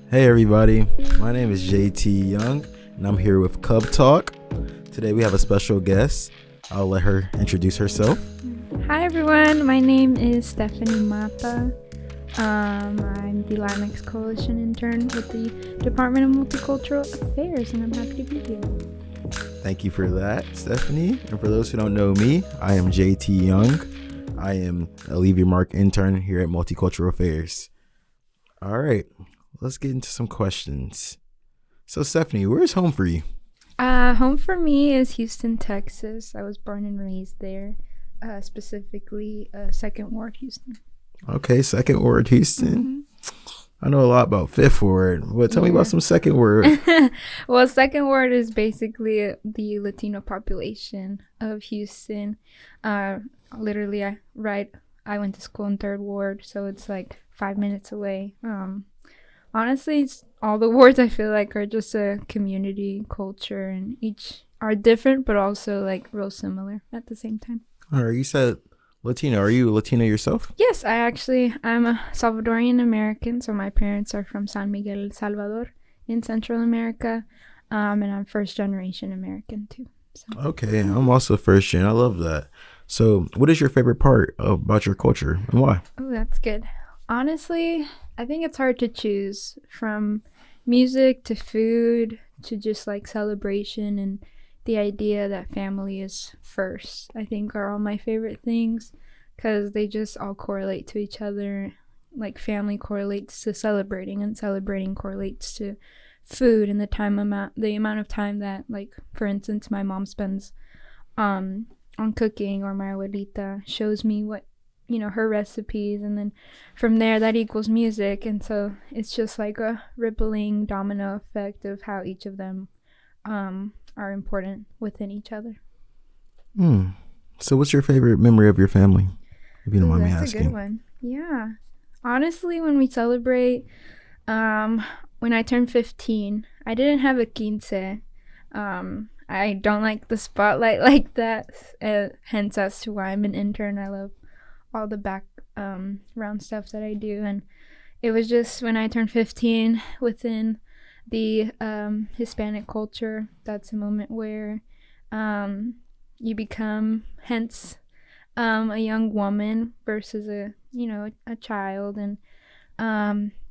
Hey everybody, my name is JT Young and I'm here with CubTalk. Today we have a special guest. I'll let her introduce herself. Hi everyone, my name is Stephanie Mata. I'm the Latinx Coalition intern with the Department of Multicultural Affairs, and I'm happy to be here. Thank you for that, Stephanie. And for those who don't know me, I am JT Young. I am a Leave Your Mark intern here at Multicultural Affairs. All right, let's get into some questions. So Stephanie, where's home for you? Home for me is Houston, Texas. I was born and raised there, specifically Second Ward, Houston. Okay, Second Ward, Houston. I know a lot about Fifth Ward, but tell me about some Second Ward. Well, Second Ward is basically the Latino population of Houston. Literally, I went to school in Third Ward, so it's like 5 minutes away. Honestly, it's all the wards I feel like are just a community culture, and each are different, but also like real similar at the same time. All right, you said Latino. Are you Latino yourself? Yes, I'm a Salvadorian American, so my parents are from San Miguel, El Salvador in Central America, and I'm first generation American too. So. Okay, I'm also first gen. I love that. So, what is your favorite part about your culture and why? Oh, that's good. Honestly, I think it's hard to choose, from music to food to just like celebration, and the idea that family is first, I think, are all my favorite things, because they just all correlate to each other. Like family correlates to celebrating, and celebrating correlates to food, and the amount of time that, like, for instance, my mom spends on cooking, or my abuelita shows me what, her recipes, and then from there that equals music. And so it's just like a rippling domino effect of how each of them are important within each other. So what's your favorite memory of your family, if you don't mind me asking? That's a good one. Yeah, honestly, when we celebrate, when I turned 15, I didn't have a quince. I don't like the spotlight like that, hence as to why I'm an intern. I love all the background stuff that I do, and it was just when I turned 15 within the Hispanic culture. That's a moment where you become, hence, a young woman versus a child, and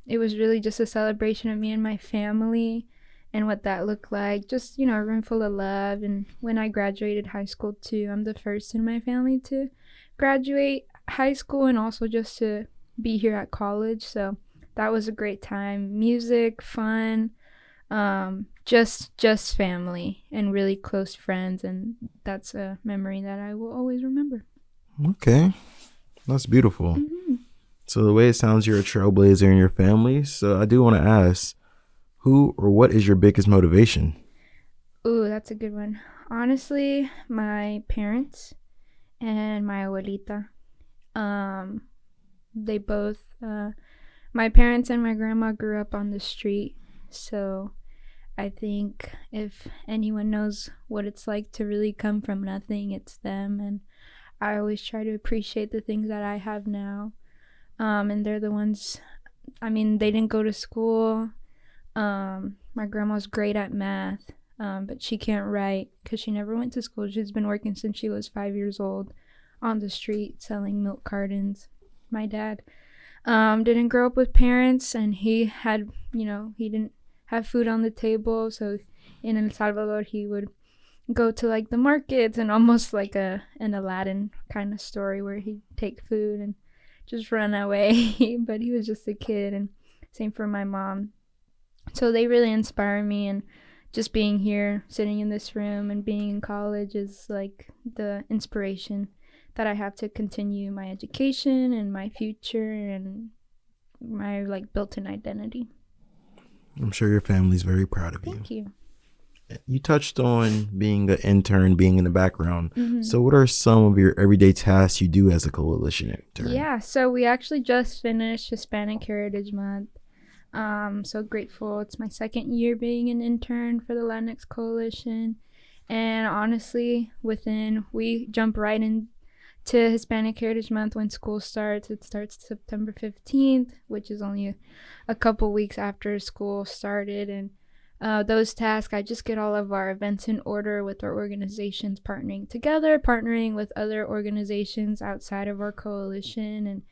it was really just a celebration of me and my family and what that looked like. Just, a room full of love. And when I graduated high school too, I'm the first in my family to graduate high school, and also just to be here at college. So that was a great time. Music, fun, just family and really close friends, and that's a memory that I will always remember. Okay, that's beautiful. So the way it sounds, you're a trailblazer in your family. So I do want to ask, who or what is your biggest motivation? Ooh, that's a good one. Honestly, my parents and my abuelita. They both, my parents and my grandma grew up on the street, so I think if anyone knows what it's like to really come from nothing, it's them. And I always try to appreciate the things that I have now. And they're the ones, they didn't go to school. My grandma's great at math, but she can't write because she never went to school. She's been working since she was 5 years old on the street selling milk cartons. My dad didn't grow up with parents, and he didn't have food on the table. So in El Salvador, he would go to like the markets, and almost like an Aladdin kind of story where he'd take food and just run away. But he was just a kid. And same for my mom. So they really inspire me, and just being here, sitting in this room, and being in college is like the inspiration that I have to continue my education and my future and my like built-in identity. I'm sure your family's very proud of you. Thank you. You touched on being an intern, being in the background. So what are some of your everyday tasks you do as a coalition intern? Yeah, so we actually just finished Hispanic Heritage Month. So grateful. It's my second year being an intern for the Latinx Coalition. And honestly, we jump right into to Hispanic Heritage Month when school starts. It starts September 15th, which is only a couple weeks after school started. And those tasks, I just get all of our events in order with our organizations partnering together, partnering with other organizations outside of our coalition,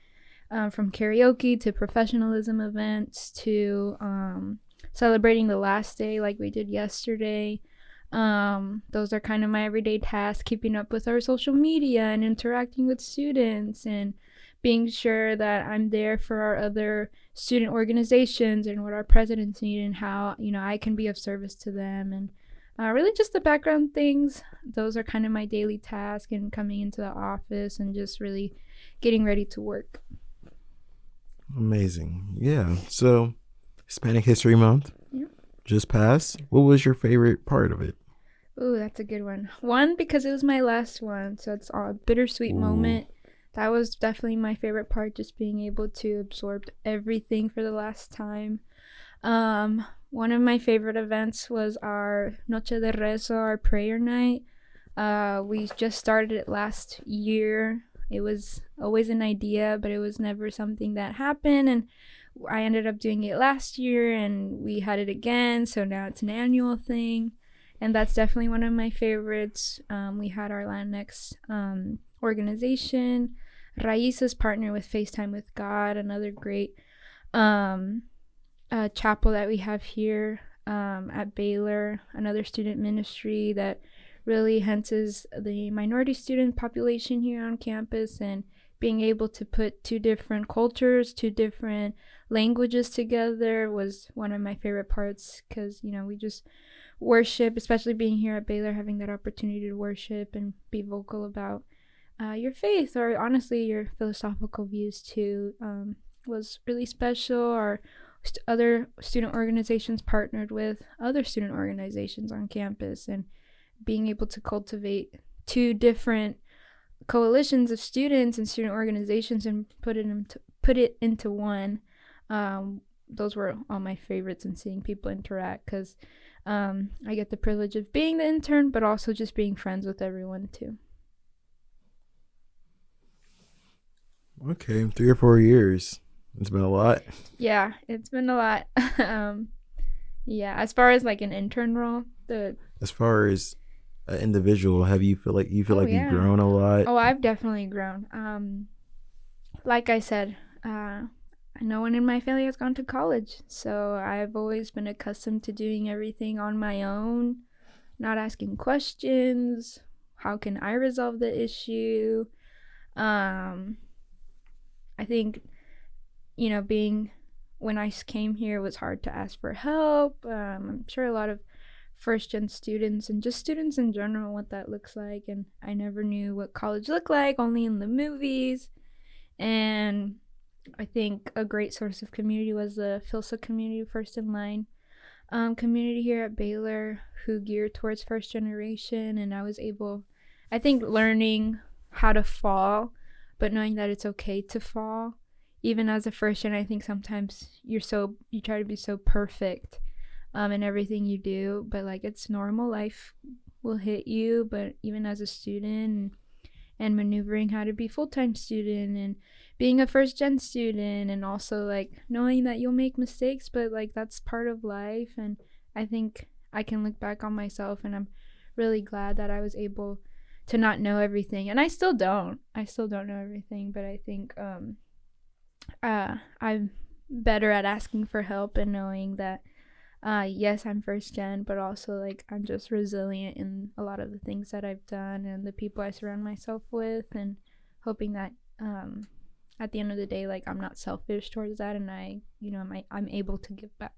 and from karaoke to professionalism events to celebrating the last day like we did yesterday. Those are kind of my everyday tasks, keeping up with our social media and interacting with students and being sure that I'm there for our other student organizations and what our presidents need and how, I can be of service to them. And really just the background things. Those are kind of my daily task, and coming into the office and just really getting ready to work. Amazing. Yeah. So Hispanic History Month just passed. What was your favorite part of it? Ooh, that's a good one. One, because it was my last one, so it's a bittersweet moment. That was definitely my favorite part, just being able to absorb everything for the last time. One of my favorite events was our Noche de Rezo, our prayer night. We just started it last year. It was always an idea, but it was never something that happened, and I ended up doing it last year, and we had it again, so now it's an annual thing, and that's definitely one of my favorites. We had our Latinx organization, Raíces, partner with FaceTime with God, another great chapel that we have here at Baylor, another student ministry that really enhances the minority student population here on campus, and being able to put two different cultures, two different languages together was one of my favorite parts, because we just worship, especially being here at Baylor, having that opportunity to worship and be vocal about your faith, or honestly your philosophical views too, was really special. Our other student organizations partnered with other student organizations on campus, and being able to cultivate two different coalitions of students and student organizations and put it into one. Those were all my favorites, and seeing people interact, because I get the privilege of being the intern, but also just being friends with everyone too. Okay, 3 or 4 years. It's been a lot. Yeah, it's been a lot. Yeah, as far as like an intern role, as far as an individual, you feel like you've grown a lot? Oh, I've definitely grown. Like I said, no one in my family has gone to college, so I've always been accustomed to doing everything on my own, not asking questions. How can I resolve the issue? I think, when I came here, it was hard to ask for help. I'm sure a lot of first-gen students and just students in general what that looks like, and I never knew what college looked like, only in the movies. And I think a great source of community was the FILSA community, First in Line community here at Baylor, who geared towards first generation. And I was able, I think, learning how to fall, but knowing that it's okay to fall. Even as a first gen, I think sometimes you try to be so perfect in everything you do, but like, it's normal. Life will hit you. But even as a student, and maneuvering how to be full-time student and being a first gen student, and also like knowing that you'll make mistakes, but like that's part of life. And I think I can look back on myself, and I'm really glad that I was able to not know everything, and I still don't know everything, but I think I'm better at asking for help and knowing that yes, I'm first gen, but also like I'm just resilient in a lot of the things that I've done and the people I surround myself with, and hoping that at the end of the day, like, I'm not selfish towards that, and I'm able to give back.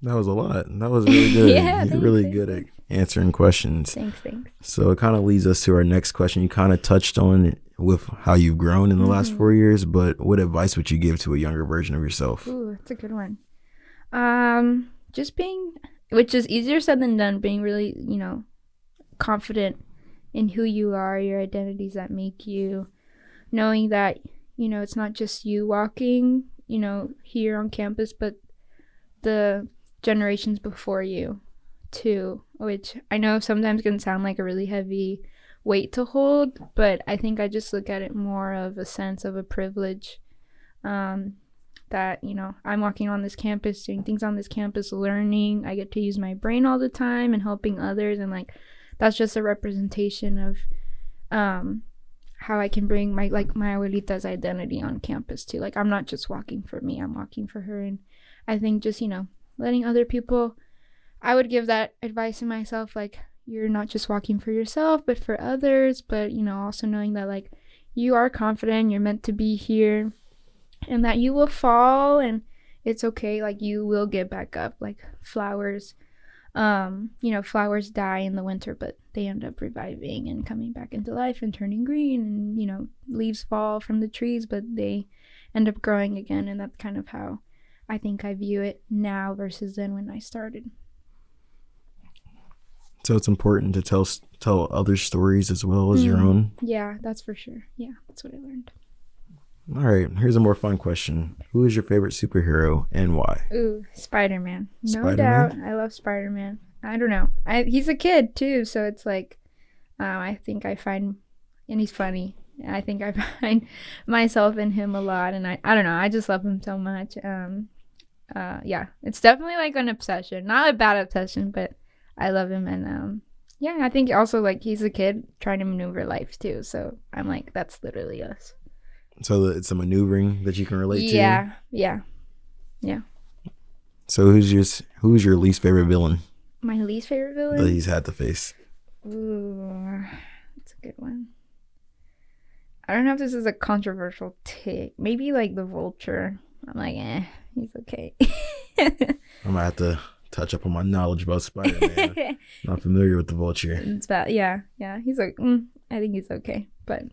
That was a lot. That was really good. Yeah, you're really good at answering questions. Thanks. So it kind of leads us to our next question. You kind of touched on it with how you've grown in the last 4 years, but what advice would you give to a younger version of yourself? Ooh, that's a good one. Just being, which is easier said than done, being really, confident in who you are, your identities that make you, knowing that, it's not just you walking, here on campus, but the generations before you too, which I know sometimes can sound like a really heavy weight to hold, but I think I just look at it more of a sense of a privilege, that, you know, I'm walking on this campus, doing things on this campus, learning. I get to use my brain all the time and helping others, and like that's just a representation of how I can bring my abuelita's identity on campus too. Like, I'm not just walking for me, I'm walking for her. And I think just, you know, letting other people, I would give that advice to myself, like, you're not just walking for yourself but for others, but, you know, also knowing that like you are confident, you're meant to be here, and that you will fall and it's okay. Like, you will get back up. Like flowers, you know, flowers die in the winter, but they end up reviving and coming back into life and turning green, and, you know, leaves fall from the trees, but they end up growing again. And that's kind of how I think I view it now versus then when I started. So it's important to tell other stories as well as your own. Yeah, that's for sure. Yeah, that's what I learned. All right, here's a more fun question. Who is your favorite superhero and why? Ooh, Spider-Man. No Spider-Man? doubt. I love Spider-Man. I don't know. He's a kid too, so it's like, I think I find, and he's funny. I think I find myself in him a lot, and I don't know. I just love him so much. Yeah, it's definitely like an obsession. Not a bad obsession, but I love him, and yeah, I think also like he's a kid trying to maneuver life too. So I'm like, that's literally us. So it's a maneuvering that you can relate to? Yeah. So who's your least favorite villain My least favorite that villain? he's had to face? Ooh, that's a good one. I don't know if this is a controversial take. Maybe like the Vulture. I'm like, he's okay. I'm gonna have to touch up on my knowledge about Spider-Man. Not familiar with the Vulture. It's about, yeah. He's like, I think he's okay, but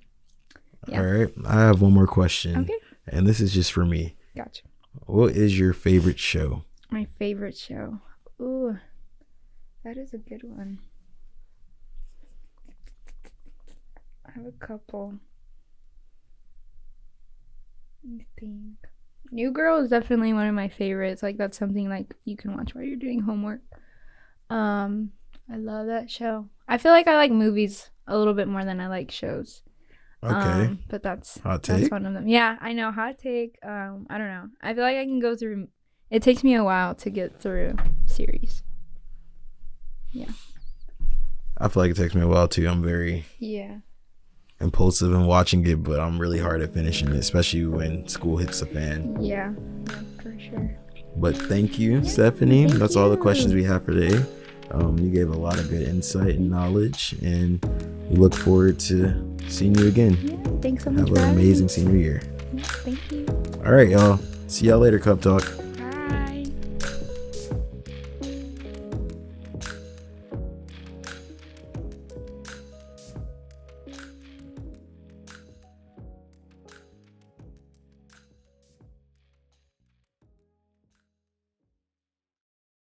yeah. All right, I have one more question. Okay. And this is just for me. Gotcha. What is your favorite show? My favorite show. Ooh, that is a good one. I have a couple. Let me think. New Girl is definitely one of my favorites. Like, that's something like you can watch while you're doing homework. I love that show. I feel like I like movies a little bit more than I like shows. Okay. But that's Hot take? one of them. Yeah, I know. Hot take. I don't know. I feel like I can go through. It takes me a while to get through series. Yeah. I feel like it takes me a while too. I'm very impulsive in watching it, but I'm really hard at finishing it, especially when school hits the fan. Yeah, for sure. But thank you, Stephanie. Thank That's all the you. questions we have for today. You gave a lot of good insight and knowledge, and we look forward to seeing you again. Yeah, thanks so much. Have for an having amazing me. senior year. Yeah, thank you. All right, y'all. See y'all later, CubTalk.